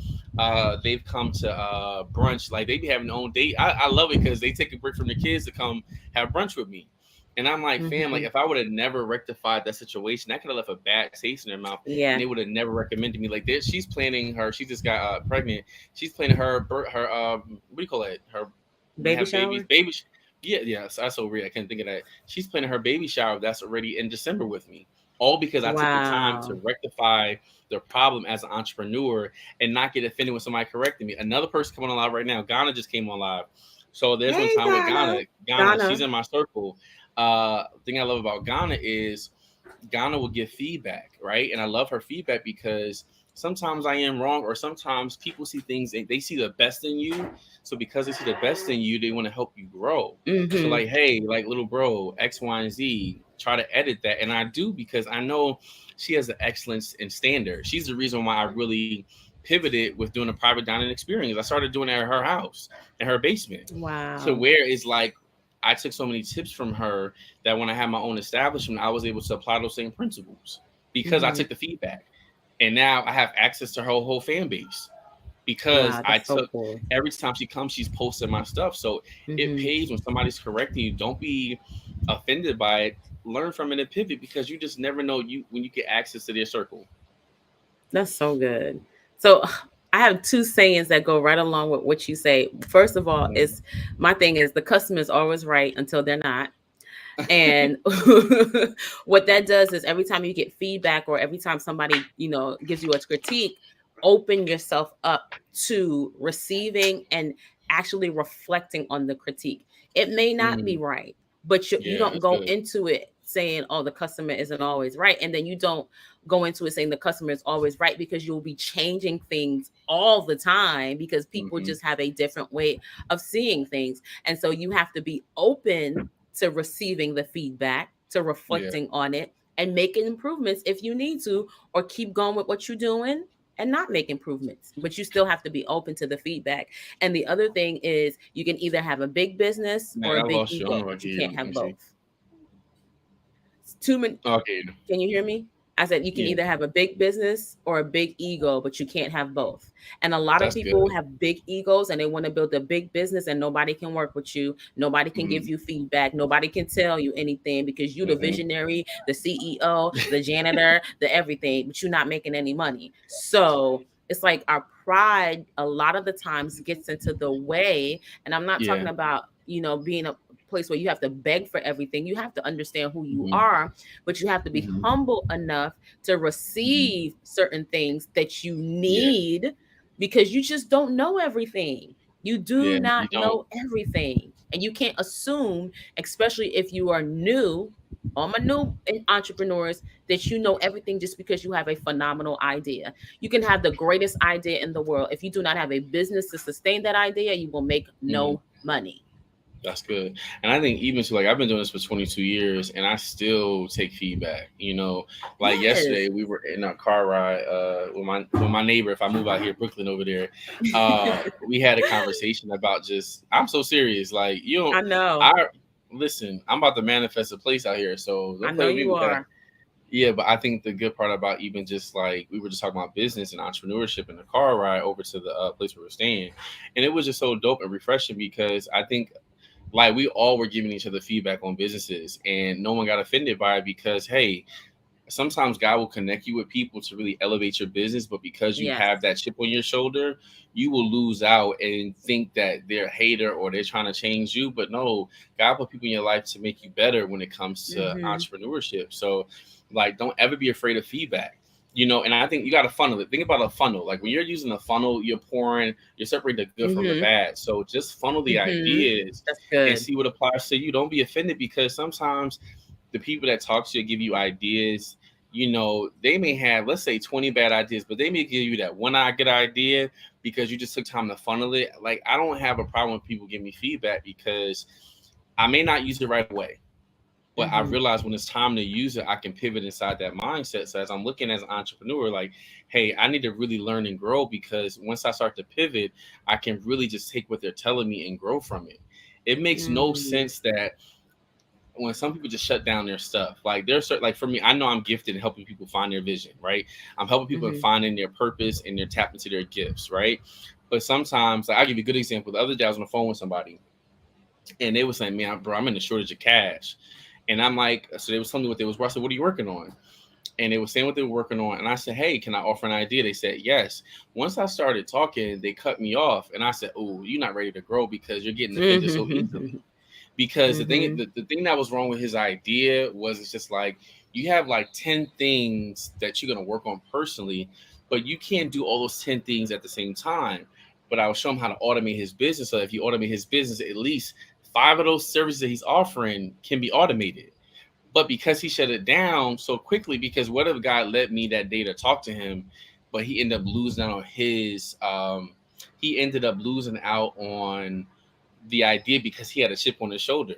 They've come to brunch. Like they be having their own date. I love it because they take a break from their kids to come have brunch with me. And I'm like, fam, like Hmm. if I would have never rectified that situation, that could have left a bad taste in their mouth, and they Yeah. would have never recommended me. Like she's planning her. She just got pregnant. She's planning her what do you call it? Her when they Baby have babies, shower. yeah, yeah. So that's so weird. I can't think of that. She's planning her baby shower that's already in December with me. All because I took the time to Wow. rectify the problem as an entrepreneur and not get offended when somebody corrected me. Another person coming on live right now, Ghana just came on live. So there's one Hey, time with Donna. Ghana, she's Donna. in my circle. Thing I love about Ghana is Ghana will give feedback, right? And I love her feedback because sometimes I am wrong, or sometimes people see things and they see the best in you. So because they see the best in you, they want to help you grow. So Hmm. like, hey, like little bro, X, Y, and Z. try to edit that, and I do because I know she has an excellence in standard. She's the reason why I really pivoted with doing a private dining experience. I started doing it at her house, in her basement, to Wow. where it's like I took so many tips from her that when I had my own establishment, I was able to apply those same principles because I Hmm. took the feedback. And now I have access to her whole fan base because Wow, I that's so took cool. every time she comes, she's posting my stuff. So it Hmm. pays when somebody's correcting you. Don't be offended by it. Learn from it and pivot because you just never know you when you get access to their circle. That's so good. So I have two sayings that go right along with what you say. First of all, Mhm. is my thing is the customer is always right until they're not. And what that does is every time you get feedback or every time somebody, gives you a critique, open yourself up to receiving and actually reflecting on the critique. It may not be Mm, right, but you yeah, don't that's go good. into it saying, oh, the customer isn't always right. And then you don't go into it saying the customer is always right, because you'll be changing things all the time because people Hmm. just have a different way of seeing things. And so you have to be open to receiving the feedback, to Yeah. reflecting on it, and making improvements if you need to, or keep going with what you're doing and not make improvements. But you still have to be open to the feedback. And the other thing is, you can either have a big business Man, or a I big lost you. I don't ego, know if I but can you hear you. can't Let have me see. both. It's too many. Okay. Can you hear me? I said you can Yeah, either have a big business or a big ego, but you can't have both. And a lot of that's people good. have big egos and they want to build a big business, and nobody can work with you. Nobody can give Hmm. you feedback. Nobody can tell you anything because you the Hmm. visionary, the CEO, the janitor, the everything, but you're not making any money. So it's like our pride a lot of the times gets into the way. And I'm not Yeah. talking about, being a place where you have to beg for everything. You have to understand who you Hmm. are, but you have to be Hmm. humble enough to Hmm. receive certain things that you Yeah. need, because you just don't know everything. You do Yeah. You not don't. know everything. And you can't assume, especially if you are new, I'm a new entrepreneurs, that you know everything just because you have a phenomenal idea. You can have the greatest idea in the world. If you do not have a business to sustain that idea, you will make Mm, no money. that's good. And I think even to like I've been doing this for 22 years and I still take feedback. Like Yes. yesterday we were in a car ride with my neighbor. If I move out here, Brooklyn over there, we had a conversation about just I'm so serious. Like you don't I know. I listen, I'm about to manifest a place out here. So I don't play know with me you with that. are. Yeah, but I think the good part about even just like we were just talking about business and entrepreneurship in the car ride over to the place where we're staying, and it was just so dope and refreshing because I think like we all were giving each other feedback on businesses and no one got offended by it because hey, sometimes God will connect you with people to really elevate your business, but because you Yes. have that chip on your shoulder, you will lose out and think that they're a hater or they're trying to change you. But no, God put people in your life to make you better when it comes to Mhm. entrepreneurship. So like don't ever be afraid of feedback. And I think you got to funnel it. Think about a funnel. Like when you're using a funnel, you're separating the good from the Mhm. bad. So just funnel the Mhm. ideas That's and good. see what applies to you. Don't be offended because sometimes the people that talk to you give you ideas. They may have, let's say, 20 bad ideas, but they may give you that one good idea because you just took time to funnel it. Like, I don't have a problem with people give me feedback because I may not use it right away, but I Mhm. realize when it's time to use it, I can pivot inside that mindset. So as I'm looking as an entrepreneur, like, hey, I need to really learn and grow because once I start to pivot, I can really just take what they're telling me and grow from it. It makes no Mm. sense that when some people just shut down their stuff, like there's certain, like for me, I know I'm gifted in helping people find their vision, right? I'm helping people in Mhm. finding their purpose and they're tapped into their gifts, right? But sometimes, like I'll give you a good example. The other day I was on the phone with somebody and they were saying, man, bro, I'm in a shortage of cash. And I'm like, so they was telling me what they was. I said, what are you working on? And they were saying what they were working on. And I said, hey, can I offer an idea? They said, yes. Once I started talking, they cut me off. And I said, oh, you're not ready to grow because you're getting offended so easily. Mhm. Because the thing Mhm. the thing that was wrong with his idea was it's just like you have like 10 things that you're going to work on personally, but you can't do all those 10 things at the same time. But I will show him how to automate his business. So if you automate his business, at least 5 of those services that he's offering can be automated. But because he shut it down so quickly, because what if God let me that day to talk to him, but he ended up losing out on the idea because he had a chip on his shoulder.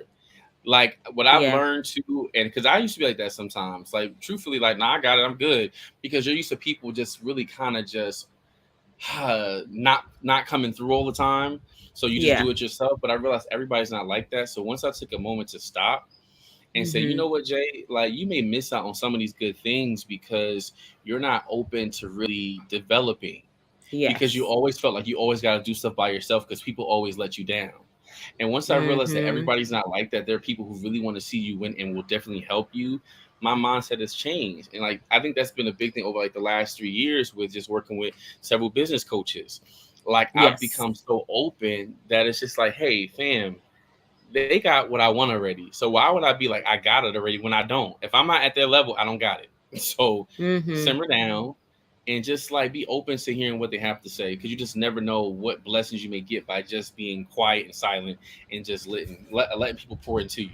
Like what I've Yeah. learned too, and because I used to be like that sometimes, like truthfully, like nah, I got it, I'm good, because you're used to people just really kind of just not coming through all the time, so you just Yeah. do it yourself. But I realized everybody's not like that. So once I took a moment to stop and say, you Mm-hmm. know what, Jay, like you may miss out on some of these good things because you're not open to really developing, because you Yes. always felt like you always got to do stuff by yourself because people always let you down. And once I realized that Mm-hmm. everybody's not like that, there are people who really want to see you win and will definitely help you. My mindset has changed, and like I think that's been a big thing over like the last 3 years with just working with several business coaches. Like I've Yes. become so open that it's just like, hey, fam, they got what I want already. So why would I be like I got it already when I don't? If I'm not at their level, I don't got it. So Mm-hmm. simmer down and just like be open to hearing what they have to say, because you just never know what blessings you may get by just being quiet and silent and just letting people pour into you.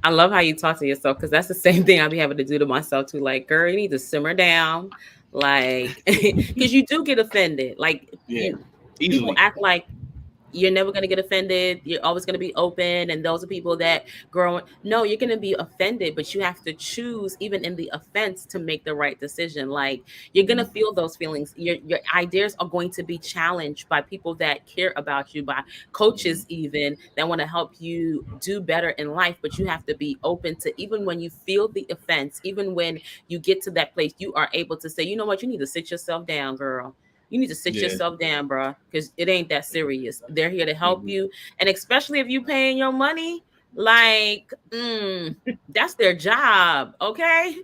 I love how you talk to yourself because that's the same thing I be having to do to myself too. Like, girl, you need to simmer down. Like, because you do get offended. Like, Yeah, you people easily. act like you're never going to get offended. You're always going to be open. And those are people that grow. No, you're going to be offended, but you have to choose, even in the offense, to make the right decision. Like, you're going to Mhm. feel those feelings. Your ideas are going to be challenged by people that care about you, by coaches, even that want to help you do better in life. But you have to be open to, even when you feel the offense, even when you get to that place, you are able to say, you know what, you need to sit yourself down, girl. You need to sit Yeah. yourself down, bro, because it ain't that serious. They're here to help Hmm. you, and especially if you paying your money, like, that's their job, okay?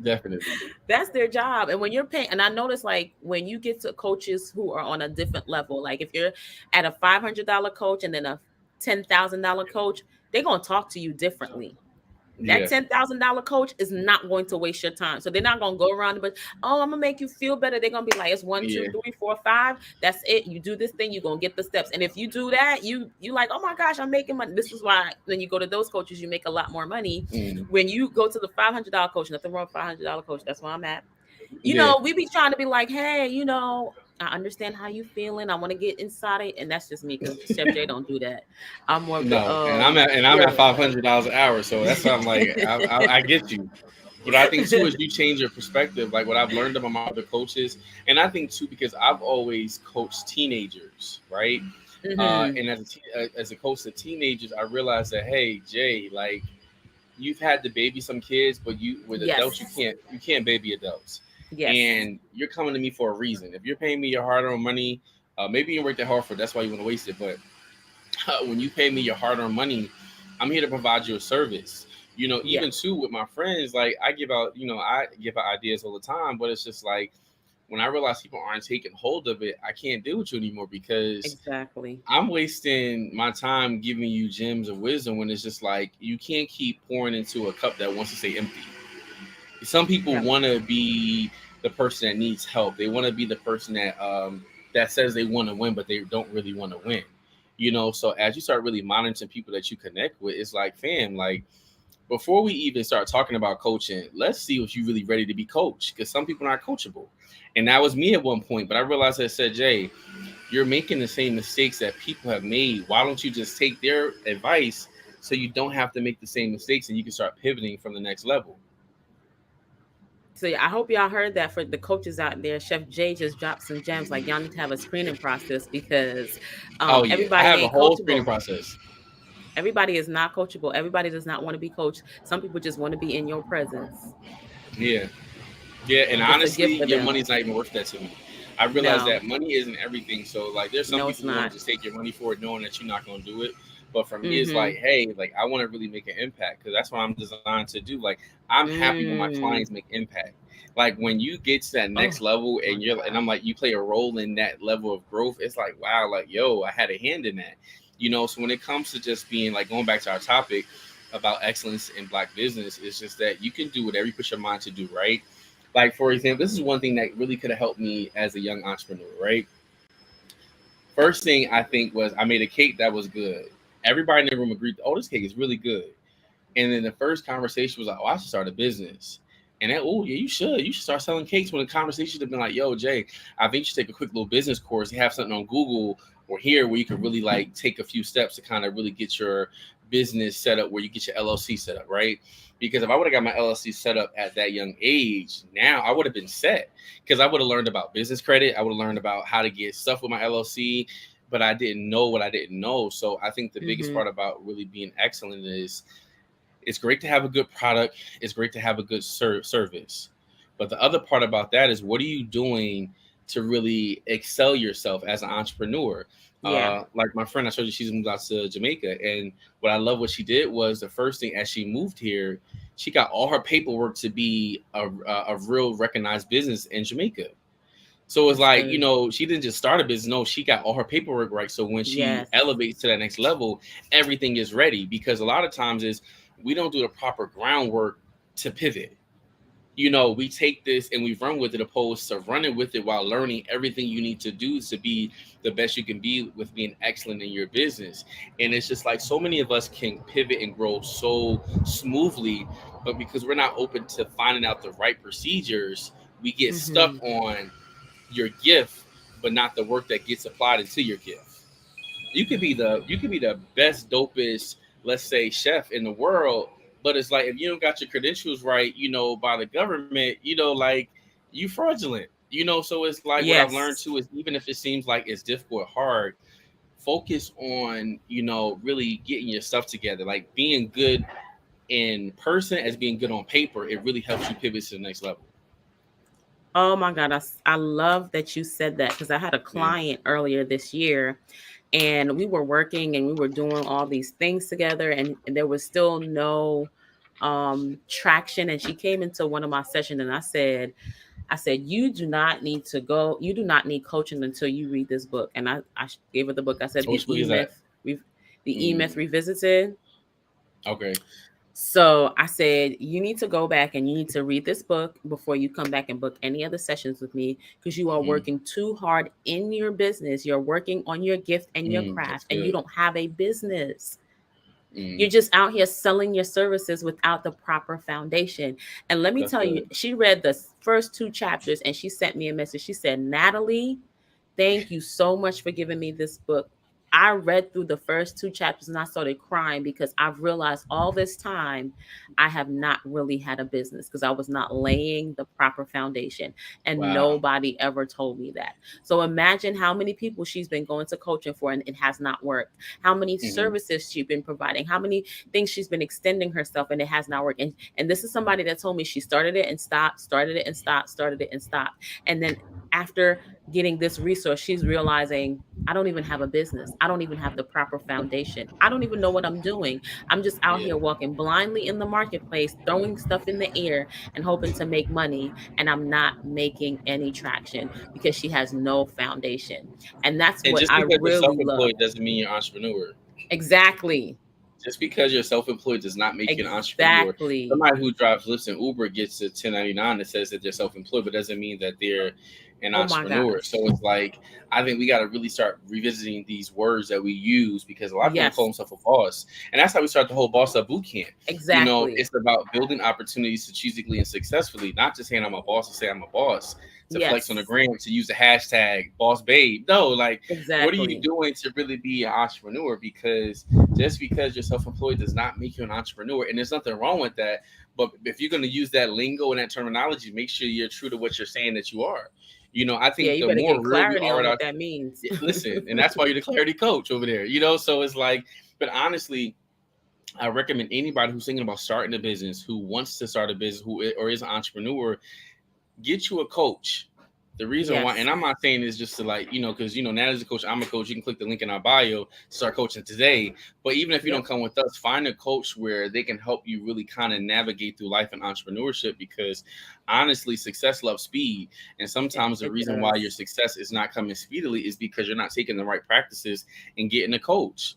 Definitely. That's their job. And when you're paying, and I notice like when you get to coaches who are on a different level, like if you're at a $500 coach and then a $10,000 coach, they're gonna talk to you differently. That Yeah. $10,000 coach is not going to waste your time. So they're not going to go around, but oh, I'm going to make you feel better. They're going to be like, it's one, two, Yeah. three, four, five. That's it. You do this thing, you're going to get the steps. And if you do that, you like, oh my gosh, I'm making money. This is why when you go to those coaches, you make a lot more money. Mm. When you go to the $500 coach, nothing wrong with $500 coach. That's where I'm at. Yeah. We be trying to be like, hey, I understand how you feeling. I want to get inside it. And that's just me because Chef J don't do that. I'm more of the No, and I'm at yeah. $500 an hour, so that's why I'm like I get you. But I think too, as you change your perspective, like what I've learned about my other coaches, and I think too because I've always coached teenagers, right? Hmm. And as a coach to teenagers, I realized that hey, Jay, like you've had to baby some kids, but you with adults Yes. you can't baby adults, Yes. and you're coming to me for a reason. If you're paying me your hard-earned money, maybe you worked that hard for it, that's why you want to waste it, but when you pay me your hard-earned money, I'm here to provide you a service. Yeah. Even too with my friends, like I give out ideas all the time, but it's just like when I realize people aren't taking hold of it, I can't deal with you anymore because Exactly. I'm wasting my time giving you gems of wisdom when it's just like you can't keep pouring into a cup that wants to stay empty. Some people Yeah. want to be the person that needs help. They want to be the person that says they want to win, but they don't really want to win. So as you start really monitoring people that you connect with, it's like, fam, like before we even start talking about coaching, let's see if you're really ready to be coached. Because some people are not coachable, and that was me at one point. But I realized I said, Jay, you're making the same mistakes that people have made. Why don't you just take their advice so you don't have to make the same mistakes and you can start pivoting from the next level? So yeah, I hope y'all heard that for the coaches out there. Chef Jay just dropped some gems. Like y'all need to have a screening process because Oh yeah, I everybody have a ain't whole screening coachable. process. Everybody is not coachable. Everybody does not want to be coached. Some people just want to be in your presence. Yeah, yeah, and It's a gift honestly, for your them. money's not even worth that to me. I realize No, that money isn't everything. So like, there's some no, it's people who want not. to just take your money for it, knowing that you're not going to do it. But for me, it's Mm-hmm. like, hey, like I want to really make an impact because that's what I'm designed to do. Like I'm happy when my clients Mm. make impact. Like when you get to that next Oh level my and I'm God. like, you play a role in that level of growth. It's like, wow, like yo, I had a hand in that. So when it comes to just being like going back to our topic about excellence in black business, it's just that you can do whatever you put your mind to do, right? Like for example, this is one thing that really could have helped me as a young entrepreneur, right? First thing I think was I made a cake that was good. Everybody in the room agreed, oh, this cake is really good. And then the first conversation was like, oh, I should start a business. And then, oh, yeah, you should. You should start selling cakes. When the conversation should have been like, yo, Jay, I think you should take a quick little business course. You have something on Google or here where you can really like take a few steps to kind of really get your business set up where you get your LLC set up, right? Because if I would have got my LLC set up at that young age, now I would have been set because I would have learned about business credit. I would have learned about how to get stuff with my LLC, but I didn't know what I didn't know. So I think the biggest Mm-hmm. part about really being excellent is it's great to have a good product. It's great to have a good service. But the other part about that is what are you doing to really excel yourself as an entrepreneur? Yeah. Like my friend, I showed you, she's moved out to Jamaica. And what I love what she did was the first thing as she moved here, she got all her paperwork to be a real recognized business in Jamaica. So it's That's like, good. she didn't just start a business. No, she got all her paperwork right. So when she Yes. elevates to that next level, everything is ready. Because a lot of times is we don't do the proper groundwork to pivot. We take this and we run with it opposed to running with it while learning everything you need to do to be the best you can be with being excellent in your business. And it's just like so many of us can pivot and grow so smoothly, but because we're not open to finding out the right procedures, we get Mm-hmm. stuck on your gift, but not the work that gets applied into your gift. You could be the best, dopest, let's say, chef in the world, but it's like if you don't got your credentials right, by the government, like you fraudulent. So it's like what I've learned Yes. too is even if it seems like it's difficult or hard, focus on, really getting your stuff together. Like being good in person as being good on paper, it really helps you pivot to the next level. Oh my God. I love that you said that because I had a Yeah. client earlier this year and we were working and we were doing all these things together and there was still no traction. And she came into one of my sessions and I said, you do not need coaching until you read this book. And I gave her the book. I said, So which book is that? The E Myth Mm, Revisited. okay. So I said, you need to go back and you need to read this book before you come back and book any other sessions with me because you are Mm, working too hard in your business. You're working on your gift and your that's craft, and you good. don't have a business. You're Mm, just out here selling your services without the proper foundation. And let me that's tell you, good. she read the first two chapters and she sent me a message. She said, Natalie, thank you so much for giving me this book. I read through the first two chapters and I started crying because I've realized all this time I have not really had a business because I was not laying the proper foundation. And Wow. nobody ever told me that. So imagine how many people she's been going to coaching for and it has not worked. How many Hmm. services she's been providing, how many things she's been extending herself and it has not worked. And this is somebody that told me she started it and stopped, started it and stopped, started it and stopped. And then after getting this resource, she's realizing I don't even have a business. I don't even have the proper foundation. I don't even know what I'm doing. I'm just out Yeah. here walking blindly in the marketplace, throwing stuff in the air and hoping to make money. And I'm not making any traction because she has no foundation. And that's And what just I because you're really love. self-employed doesn't mean you're an entrepreneur. Exactly. Just because you're self-employed does not make you an entrepreneur. Exactly. Somebody who drives Lyft and Uber gets a 1099 that says that they're self-employed, but doesn't mean that they're an Oh my entrepreneur. So gosh. it's like I think we got to really start revisiting these words that we use because a lot of people call Yes. themselves a boss, and that's how we start the whole boss up boot camp. Exactly. It's about building opportunities strategically and successfully, not just saying I'm a boss to say I'm a boss, to flex on the Yes. gram, to use the hashtag boss babe. No, like what are you Exactly. doing to really be an entrepreneur? Because just because you're self-employed does not make you an entrepreneur, and there's nothing wrong with that. But if you're going to use that lingo and that terminology, make sure you're true to what you're saying that you are. I Yeah, think you the better more get real we clarity are on with what our that means. listen, and that's why you're the clarity coach over there. So it's like, but honestly, I recommend anybody who's thinking about starting a business, who wants to start a business, who or is an entrepreneur, get you a coach. The reason why, Yes. and I'm not saying this just to like, because Natalie's a coach, I'm a coach. You can click the link in our bio, start coaching today. But even if you don't Yep. come with us, find a coach where they can help you really kind of navigate through life and entrepreneurship. Because honestly, success loves speed, and It, sometimes the it reason why your does. success is not coming speedily is because you're not taking the right practices and getting a coach.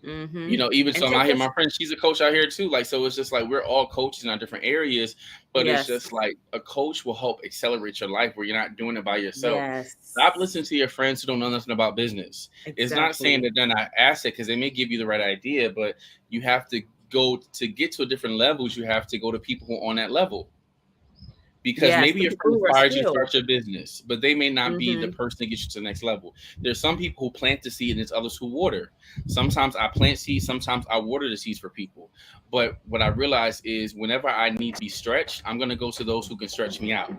Mm-hmm. Even so, And I'm out take here. this. My friend, she's a coach out here too. Like, so it's just like we're all coaches in our different areas, but it's Yes. just like a coach will help accelerate your life where you're not doing it by yourself. Stop Yes. listening to your friends who don't know nothing about business. It's not saying Exactly. that they're not asset because they may give you the right idea, but you have to go to get to different levels. You have to go to people who are on that level. because Yes, maybe the your people friend who are inspires you to skilled. start your business, but they may not be the Hmm. person to get you to the next level. There's some people who plant the seed and there's others who water. Sometimes I plant seeds, sometimes I water the seeds for people. But what I realize is whenever I need to be stretched, I'm going to go to those who can stretch me out,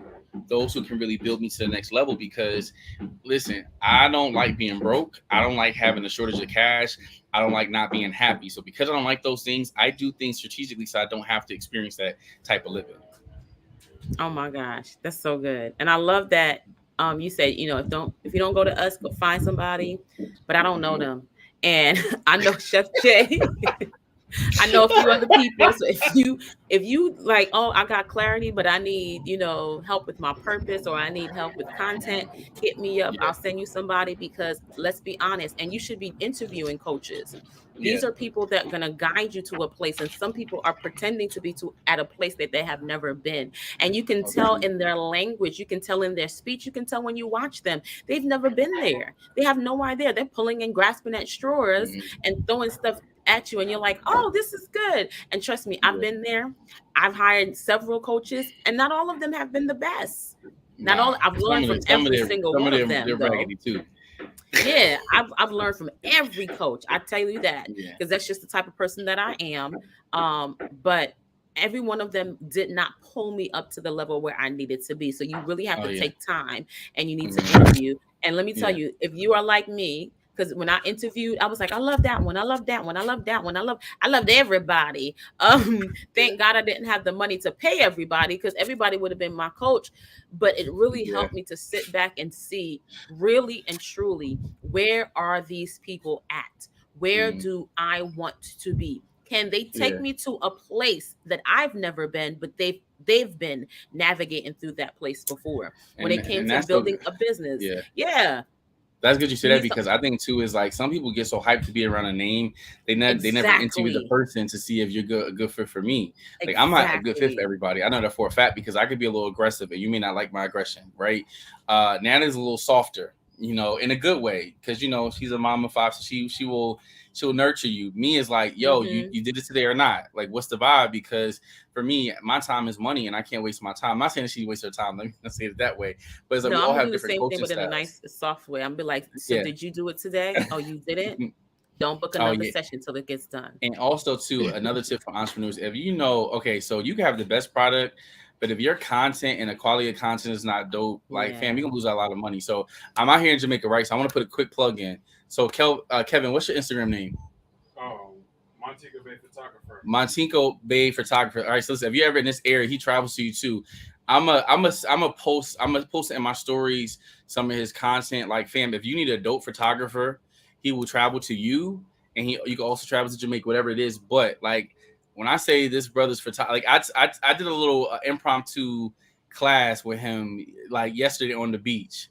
those who can really build me to the next level. Because listen, I don't like being broke. I don't like having a shortage of cash. I don't like not being happy. So because I don't like those things, I do things strategically so I don't have to experience that type of living. Oh my gosh, that's so good. And I love that you said, if you don't go to us, go find somebody, but I don't know Mhm. them. And I know Chef Jay. I know a few other people. So if you like, oh, I got clarity, but I need, help with my purpose or I need help with content, hit me up. Yeah, I'll send you somebody because let's be honest, and you should be interviewing coaches. yeah, These are people that are going to guide you to a place, and some people are pretending to be at a place that they have never been. And you can tell okay. in their language, you can tell in their speech, you can tell when you watch them. They've never been there. They have no idea. They're pulling and grasping at straws Mhm. and throwing stuff at you, and you're like, oh, this is good. And trust me, I've Yeah, been there. I've hired several coaches, and not all of them have been the best. Not all. nah. I've Some learned of from them, some of every them, single some of one of them, they're them, though. raggedy too. Yeah, I've learned from every coach. I tell you that Yeah, because that's just the type of person that I am. But every one of them did not pull me up to the level where I needed to be. So you really have oh to yeah, take time and you need to Mhm. interview. And let me tell Yeah, you, if you are like me, because when I interviewed, I was like, I love that one. I love that one. I love that one. I loved everybody. Thank God I didn't have the money to pay everybody because everybody would have been my coach. But it really yeah, helped me to sit back and see really and truly, where are these people at? Where Mhm. do I want to be? Can they take Yeah, me to a place that I've never been, but they've been navigating through that place before when it came and to that's the building a business? yeah. Yeah. That's good you say You that need some because I think too is like some people get so hyped to be around a name, they never interview the exactly. person to see if you're a good fit for me. Like I'm not a good fit for Exactly. everybody. I know that for a fact because I could be a little aggressive and you may not like my aggression, right? Nana's a little softer, in a good way because she's a mom of five, so she'll nurture you. Me is like, yo, Hmm. you did it today or not? Like, what's the vibe? Because for me, my time is money and I can't waste my time. I'm not saying that she wastes her time. Let me not say it that way, but it's like No, we I'm all gonna have do the different same thing, coaching but in a styles. nice software. I'm be like, so Yeah. did you do it today? Oh, you didn't? Don't book Oh another yeah. session till it gets done. And also too, another tip for entrepreneurs, if okay, so you can have the best product, but if your content and the quality of content is not dope, like fam, Yeah. you're gonna lose a lot of money. So I'm out here in Jamaica, right? So I want to put a quick plug in. So Kevin, what's your Instagram name? Oh, Montego Bay photographer. Montinko Bay Photographer. All right, so listen, if you're ever in this area, he travels to you too. I'm a post in my stories some of his content. Like, fam, if you need a dope photographer, he will travel to you, and you can also travel to Jamaica, whatever it is. But like when I say this brother's photo, like I did a little impromptu class with him like yesterday on the beach.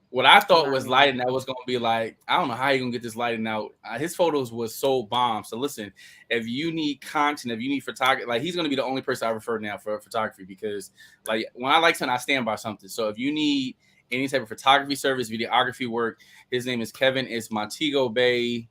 What I thought was Wow. lighting that was gonna be like, I don't know how you gonna get this lighting out. His photos was so bomb. So listen, if you need content, if you need photography, like he's gonna be the only person I refer now for photography because like when I like something, I stand by something. So if you need any type of photography service, videography work, his name is Kevin. It's Montego Bay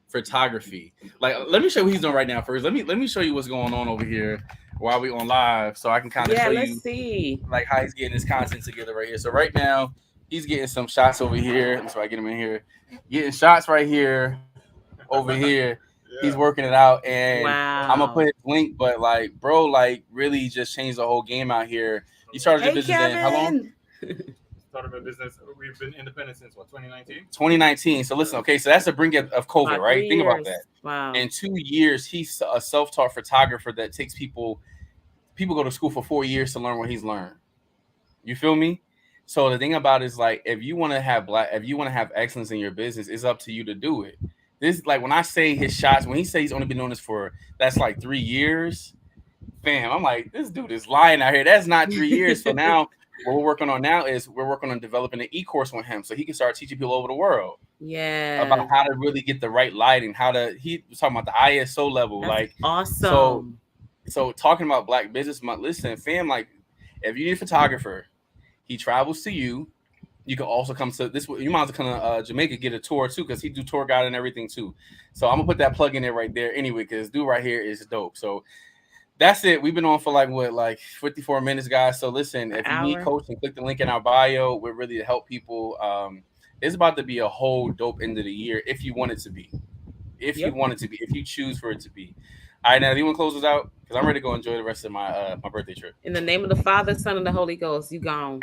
Photography. Like, let me show you what he's doing right now first. Let me show you what's going on over here while we on live, so I can kind of Yeah, show let's you see. like how he's getting his content together right here. So right now he's getting some shots over here. That's why I get him in here. Getting shots right here, over here. He's Yeah. working it out, and I'm gonna put Wow. his link. But like, bro, like really just changed the whole game out here. You started your Hey, business in how long? Kevin. Started my business. We've been independent since what, 2019? 2019. So listen, Yeah. okay, so that's the brink of COVID, About right? three Think about that. years. Wow. In 2 years, he's a self-taught photographer that takes people go to school for 4 years to learn what he's learned. You feel me? So the thing about it is like if you want to have excellence in your business, it's up to you to do it. This like when I say his shots, when he says he's only been doing this for that's like 3 years, fam. I'm like, this dude is lying out here. That's not 3 years. So now what we're working on now is we're working on developing an e-course with him so he can start teaching people over the world about Yeah, how to really get the right lighting, he was talking about the ISO level, that's like so awesome. talking about Black Business Month. Listen, fam, like if you need a photographer, he travels to you. You can also come to this. You might as well come to Jamaica, get a tour too, because he do tour guide and everything too. So I'm gonna put that plug in there right there anyway, because dude right here is dope. So That's it. We've been on for like 54 minutes, guys. So listen, if you need Hour. coaching, click the link in our bio. We're really to help people. It's about to be a whole dope end of the year if you want it to be. If you Yep. want it to be, if you choose for it to be. All right, now, you want to close us out? Because I'm ready to go enjoy the rest of my birthday trip. In the name of the Father, Son, and the Holy Ghost, you gone.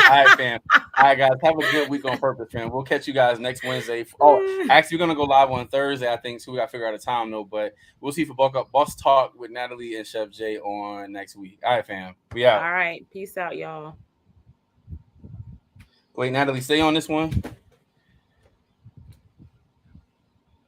All right, fam. All right, guys. Have a good week on purpose, fam. We'll catch you guys next Wednesday. Oh, actually, we're gonna go live on Thursday, I think. So we gotta figure out a time though. But we'll see for Boss Talk with Natalie and Chef Jay on next week. All right, fam. We out. All right. Peace out, y'all. Wait, Natalie, stay on this one.